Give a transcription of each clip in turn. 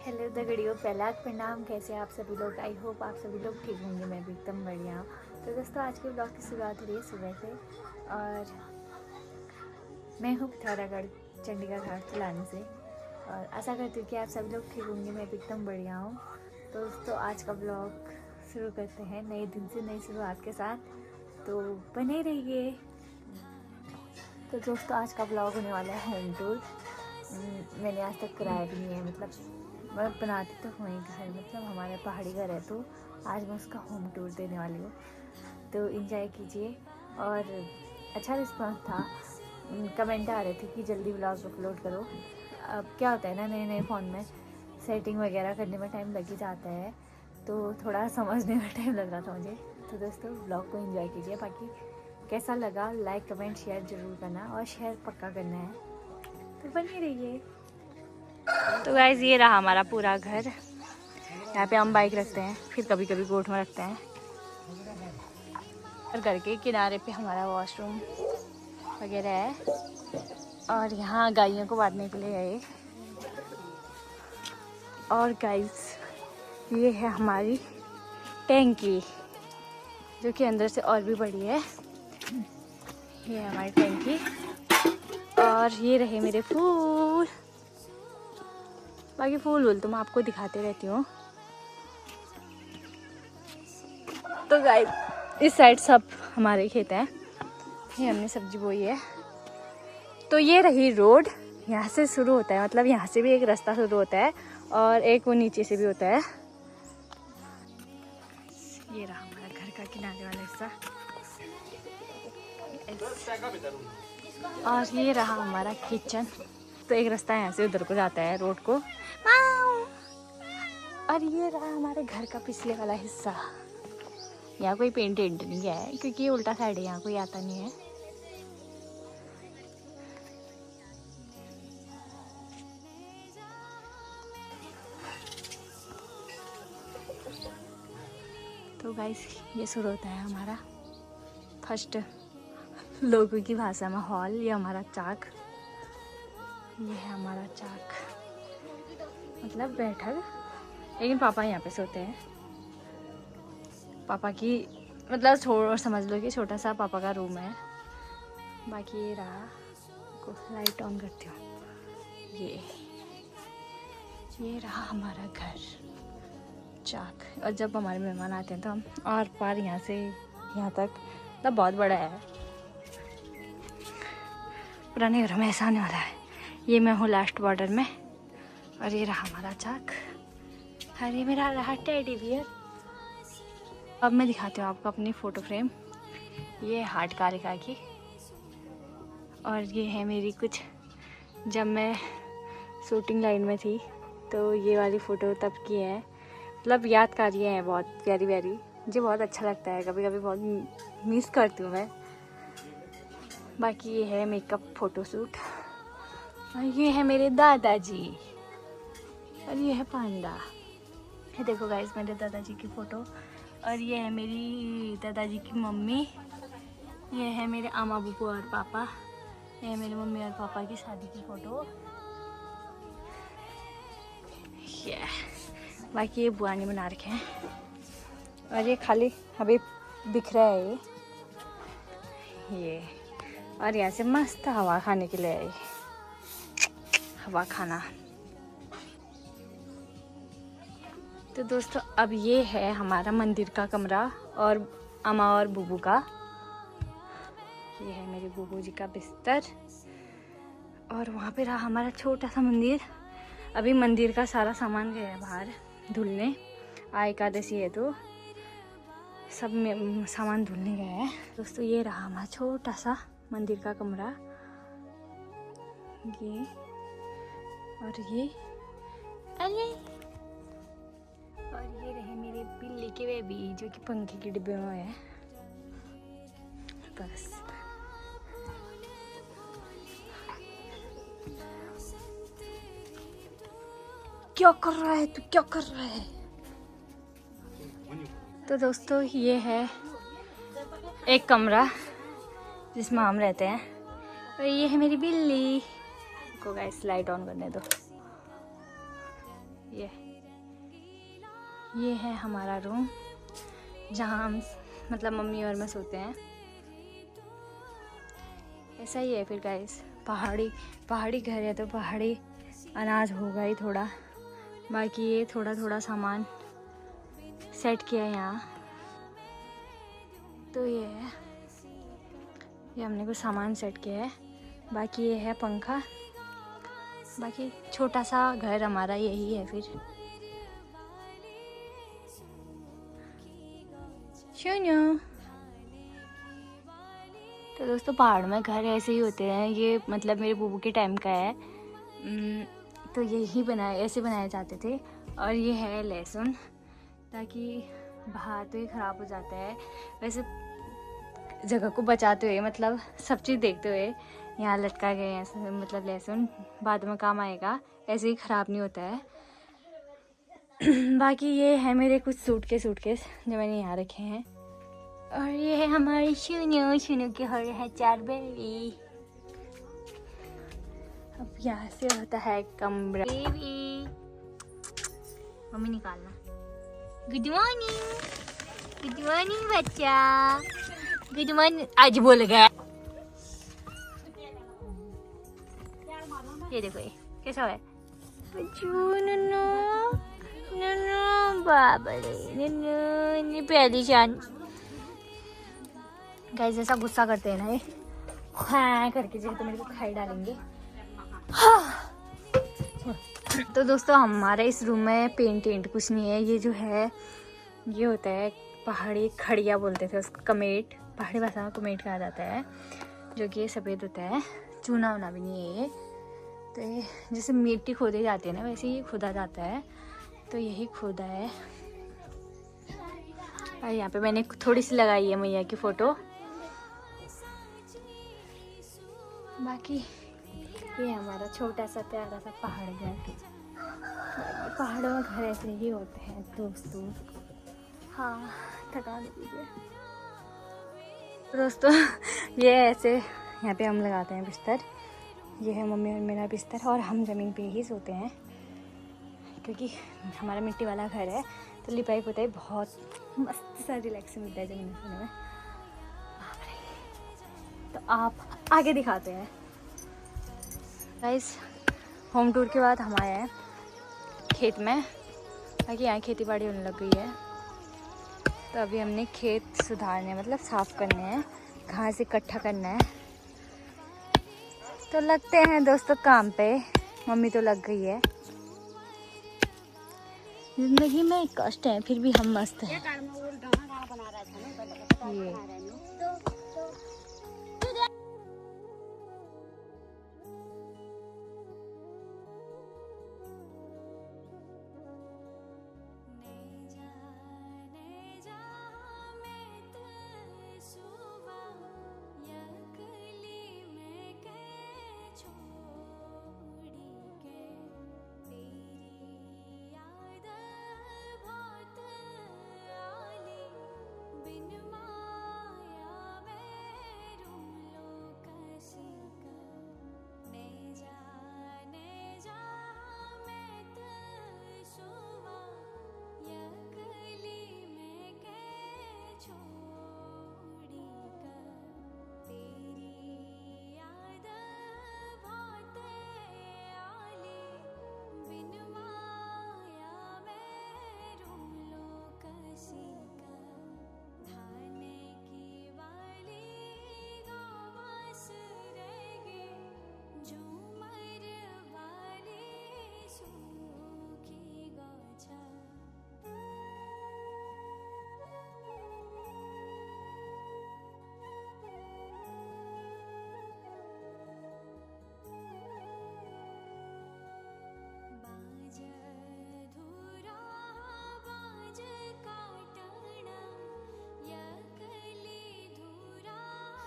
Hello दगड़ियों, पहला प्रणाम। कैसे आप सभी लोग? आई होप आप सभी लोग ठीक होंगे। मैं भी एकदम बढ़िया हूँ। तो दोस्तों, आज के ब्लॉग की शुरुआत हो रही है सुबह से और मैं हूँ पिथौरागढ़ चंडीगढ़ घाट चलाने से और आशा करती हूँ कि आप सभी लोग ठीक होंगे। मैं भी एकदम बढ़िया हूँ। तो दोस्तों, आज का ब्लॉग शुरू करते हैं नए दिन से, नई शुरुआत के साथ, तो बने रहिए। तो दोस्तों, आज का ब्लॉग होने वाला है होम टूर। मैंने आज तक कराया भी नहीं है, मतलब मैं बनाती तो हूँ घर, मतलब हमारा पहाड़ी घर है, तो आज मैं उसका होम टूर देने वाली हूँ। तो एंजॉय कीजिए। और अच्छा रिस्पांस था, कमेंट आ रहे थे कि जल्दी ब्लॉग अपलोड करो। अब क्या होता है ना, नए नए फ़ोन में सेटिंग वगैरह करने में टाइम लग ही जाता है, तो थोड़ा समझने में टाइम लग रहा था मुझे। तो दोस्तों, ब्लॉग को एंजॉय कीजिए। बाकी कैसा लगा लाइक कमेंट शेयर ज़रूर करना, और शेयर पक्का करना है, तो बने रहिए। तो गाइस, ये रहा हमारा पूरा घर। यहाँ पे हम बाइक रखते हैं, फिर कभी कभी गोट में रखते हैं। और घर के किनारे पे हमारा वॉशरूम वगैरह है, और यहाँ गायों को बांधने के लिए है। और गाइस, ये है हमारी टैंकी, जो कि अंदर से और भी बड़ी है। ये है हमारी टैंकी। और ये रहे मेरे फूल। बाकी फूल तो मैं आपको दिखाते रहती हूँ। तो गाइस, इस साइड सब हमारे खेत हैं। ये हमने सब्जी बोई है। तो ये रही रोड, यहाँ से शुरू होता है, मतलब यहाँ से भी एक रास्ता शुरू होता है और एक वो नीचे से भी होता है। ये रहा हमारा घर का किनारे वाला हिस्सा, और ये रहा हमारा किचन। तो एक रास्ता यहाँ से उधर को जाता है रोड को। और ये रहा हमारे घर का पिछले वाला हिस्सा। यहाँ कोई पेंट नहीं किया है, क्योंकि ये उल्टा साइड है, यहाँ कोई आता नहीं है। तो गाइस, ये शुरू होता है हमारा फर्स्ट, लोगों की भाषा में हॉल। ये हमारा चाक, ये है हमारा चाक, मतलब बैठक। लेकिन पापा यहाँ पे सोते हैं। पापा की मतलब समझ लो कि छोटा सा पापा का रूम है। बाकी ये रहा, को लाइट ऑन करती हूँ। ये रहा हमारा घर, चाक। और जब हमारे मेहमान आते हैं तो हम और पार यहाँ से यहाँ तक, मतलब बहुत बड़ा है। पुराने घरों में ऐसा होने वाला है। ये मैं हूँ लास्ट बॉर्डर में, और ये रहा हमारा चाक। और ये मेरा रहा टेडी बियर। अब मैं दिखाती हूँ आपको अपनी फ़ोटो फ्रेम। ये हार्ट कारिका की, और ये है मेरी कुछ जब मैं शूटिंग लाइन में थी, तो ये वाली फ़ोटो तब की है। मतलब यादगार है, बहुत प्यारी प्यारी। मुझे बहुत अच्छा लगता है, कभी कभी बहुत मिस करती हूँ मैं। बाकी ये है मेकअप फ़ोटोशूट, और ये है मेरे दादाजी, और ये है पांडा। ये देखो गाइस, मेरे दादाजी की फ़ोटो। और ये है मेरी दादाजी की मम्मी। ये है मेरे अम्मा बुपू और पापा। ये है मेरी मम्मी और पापा की शादी की फ़ोटो। बाकी ये बुआ ने बना रखे हैं, और ये खाली अभी दिख रहा है ये। और यहाँ से मस्त हवा खाने के लिए है, हवा खाना। तो दोस्तों, अब ये है हमारा मंदिर का कमरा, और अम्मा और बुबू का। ये है मेरे बुबू जी का बिस्तर, और वहाँ पे रहा हमारा छोटा सा मंदिर। अभी मंदिर का सारा सामान गया है बाहर धुलने, एकादशी है तो सब में सामान धुलने गया है। दोस्तों, ये रहा हमारा छोटा सा मंदिर का कमरा। ये और ये और ये रहे मेरे बिल्ली के बेबी, जो कि पंखे के डिब्बे में है। बस क्या कर रहा है तू, क्या कर रहा है? तो दोस्तों, ये है एक कमरा जिसमें हम रहते हैं, और ये है मेरी बिल्ली को। गाइस, लाइट ऑन करने दो। ये है हमारा रूम जहाँ हम मतलब मम्मी और मैं सोते हैं। ऐसा ही है फिर गाइस, पहाड़ी घर है तो पहाड़ी अनाज होगा ही थोड़ा। बाकी ये थोड़ा थोड़ा सामान सेट किया है यहाँ। तो ये है, ये हमने कुछ सामान सेट किया है। बाकी ये है पंखा। बाकी छोटा सा घर हमारा यही है फिर। सुनो तो दोस्तों, पहाड़ में घर ऐसे ही होते हैं। ये मतलब मेरे बूबू के टाइम का है। तो यही ऐसे बनाए जाते थे। और ये है लहसुन, ताकि बाहर तो ये ख़राब हो जाता है, वैसे जगह को बचाते हुए मतलब सब चीज़ देखते हुए यहाँ लटका गए हैं। मतलब लहसुन बाद में काम आएगा, ऐसे ही ख़राब नहीं होता है। बाकी ये है मेरे कुछ सूटकेस जो मैंने यहाँ रखे हैं। और ये है हमारी शुनू के हो रहे हैं 4 बेबी। अब यहाँ से होता है कमरा। बेबी मम्मी निकालना। गुड मॉर्निंग बच्चा, गुड मॉर्निंग। आज बोल गया। ये देखो, ये कैसा है नन्नू बाबा रे, नन्नू प्यारी जान। गाइस ऐसा गुस्सा करते हैं ना ये, हाँ करके जो तो मेरे को खाई डालेंगे। हाँ। तो दोस्तों, हमारे इस रूम में पेंट कुछ नहीं है। ये जो है ये होता है पहाड़ी खड़िया बोलते थे उसको, कमेट पहाड़ी भाषा में कमेट कहा जाता है, जो कि ये सफ़ेद होता है। चूना वूना भी नहीं है ये। तो ये जैसे मिट्टी खोदी जाती है ना, वैसे ही खोदा जाता है। तो यही खोदा है। और यहाँ पे मैंने थोड़ी सी लगाई है मैया की फ़ोटो। बाकी ये हमारा छोटा सा प्यारा सा पहाड़ घर। पहाड़ों में घर ऐसे ही होते हैं दोस्तों। हाँ, थका दीजिए दोस्तों। ये ऐसे यहाँ पे हम लगाते हैं बिस्तर। ये है मम्मी और मेरा बिस्तर, और हम ज़मीन पे ही सोते हैं क्योंकि हमारा मिट्टी वाला घर है। तो लिपाई पोताई बहुत मस्त सा रिलैक्स मिलता है ज़मीन सोने में। तो आप आगे दिखाते हैं गाइस। होम टूर के बाद हम आए हैं खेत में, ताकि यहाँ खेती बाड़ी होने लग गई है। तो अभी हमने खेत सुधारने मतलब साफ़ करने हैं, घास इकट्ठा करना है। तो लगते हैं दोस्तों काम पे। मम्मी तो लग गई है। जिंदगी में कष्ट है, फिर भी हम मस्त हैं। ये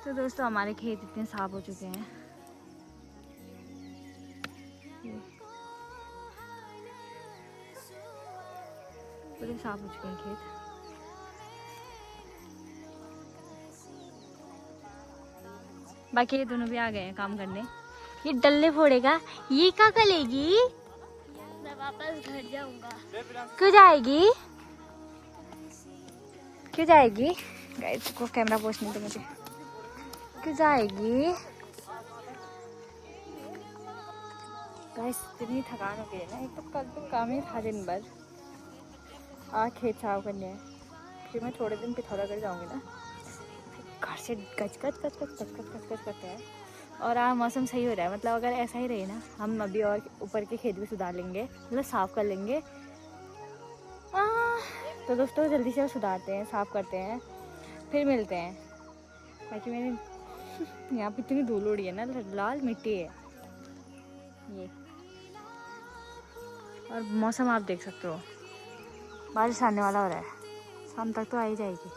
तो दोस्तों, हमारे खेत इतने साफ हो चुके हैं। पूरे साफ हो चुके हैं खेत। बाकी ये दोनों भी आ गए हैं काम करने। ये डल्ले फोड़ेगा, ये क्या करेगी? वापस घर जाऊंगा। क्यों जाएगी? क्यों जाएगी? गाइस को कैमरा पोस्ट नहीं दे मुझे। क्यों जाएगी? गाइस इतनी थकान हो गई है ना, एक तो कल तो काम ही था दिन भर। आज खेत साफ करने हैं, फिर मैं थोड़े दिन पिथौरागढ़ जाऊंगी ना, घर से गच करते हैं। और आज मौसम सही हो रहा है, मतलब अगर ऐसा ही रहे ना, हम अभी और ऊपर के खेत भी सुधार लेंगे, मतलब साफ़ कर लेंगे। तो दोस्तों जल्दी से सुधारते हैं, साफ़ करते हैं, फिर मिलते हैं। बाकी मैंने यहाँ पे इतनी धूल उड़ी है ना, लाल मिट्टी है ये। और मौसम आप देख सकते हो, बारिश आने वाला हो रहा है, शाम तक तो आ ही जाएगी।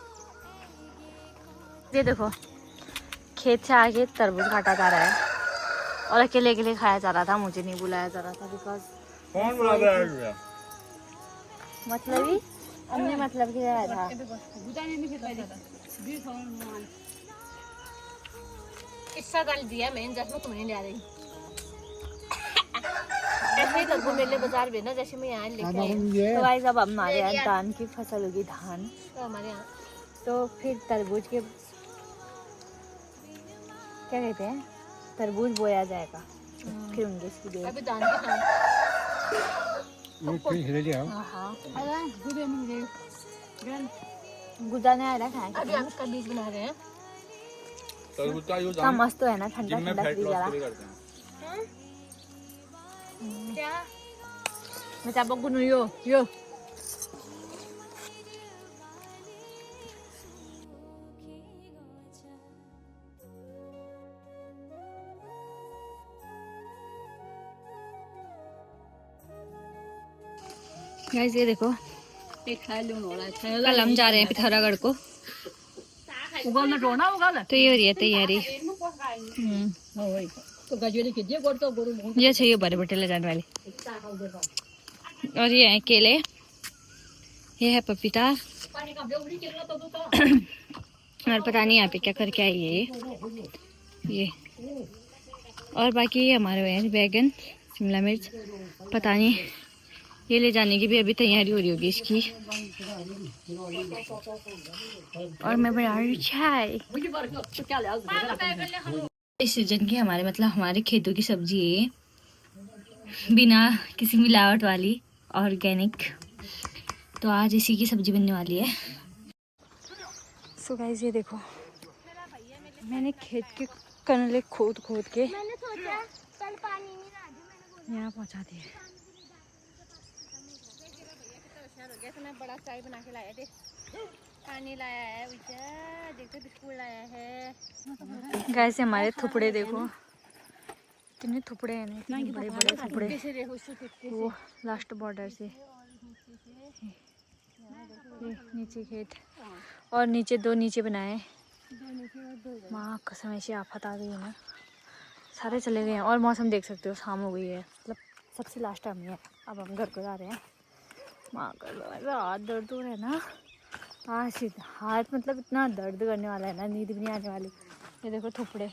ये देखो खेत से आके तरबूज काटा जा रहा है और अकेले अकेले खाया जा रहा था, मुझे नहीं बुलाया जा रहा था बिकॉज कौन बुला रहा है? मतलब ही हमने मतलब की जगह था। किस्सा डाल दिया मैंने, जैसे तुम्हें ले आ रही ऐसे ही तरबूज मेले बाजार में ना, जैसे मैं यहाँ लेके आई तो गाइस अब हमारे यहाँ धान की फसल होगी, धान। तो हमारे यहाँ तो फिर तरबूज के क्या कहते हैं, तरबूज बोया जाएगा, फिर होंगे इसकी देर। अभी दान की दान हाँ गुदा ने आया खाए। अभी हम इसका बीज बना रहे हैं। इतना मस्त तो है ना, ठंडा ठंडा फ्रीज वाला। क्या मैं चाबो गुनु यो यो गाइस ये देखो, कल हम जा रहे हैं पिथौरागढ़ को, तो ये हो रही है तैयारी। ये चाहिए बड़े बटे ले जाने वाली। और ये है केले, ये है पपीता, और पता नहीं यहाँ पे क्या करके आई है ये। और बाकी ये हमारे हैं बैगन, शिमला मिर्च, पता नहीं ये ले जाने की भी अभी तैयारी हो रही होगी इसकी। और मैं बना रही चाय। इस सीजन की हमारे मतलब हमारे खेतों की सब्जी है, बिना किसी मिलावट वाली, ऑर्गेनिक। तो आज इसी की सब्जी बनने वाली है। सो गाइस ये देखो, मैंने खेत के कनले खोद खोद के यहाँ पहुँचा दिए। बड़ा चाय बना के लाया, देख पानी लाया है, देखो बिस्कुट लाया है। गाइस हमारे थुपड़े देखो, कितने थुपड़े हैं ना, बड़े बड़े थुपड़े, वो लास्ट बॉर्डर से ये नीचे खेत, और नीचे दो नीचे बनाए। माँ कसम ऐसी आफत आ गई है ना, सारे चले गए हैं। और मौसम देख सकते हो, शाम हो गई है, मतलब सबसे लास्ट टाइम है। अब हम घर को जा रहे हैं। माँ का हाथ दर्द हो रहा है ना, आज हाथ मतलब इतना दर्द करने वाला है ना, नींद भी नहीं आने वाली। ये देखो थुपड़े,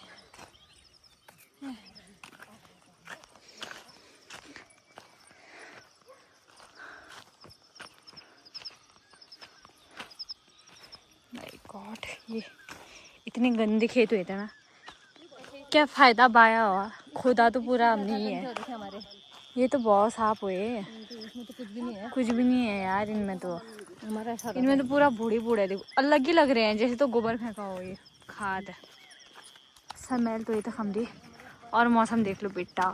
माय गॉड, ये इतने गंदे खेत हुए थे ना, क्या फायदा बाया हुआ, खुदा तो पूरा हमने ही है। ये तो बहुत साफ हुए, इसमें तो कुछ भी नहीं है, कुछ भी नहीं है यार इनमें तो। हमारा इनमें तो पूरा बूढ़ी बूढ़े देखो, अलग ही लग रहे हैं, जैसे तो गोबर फेंका हो, ये खाद। स्मेल तो ये तक हम दी। और मौसम देख लो बेटा,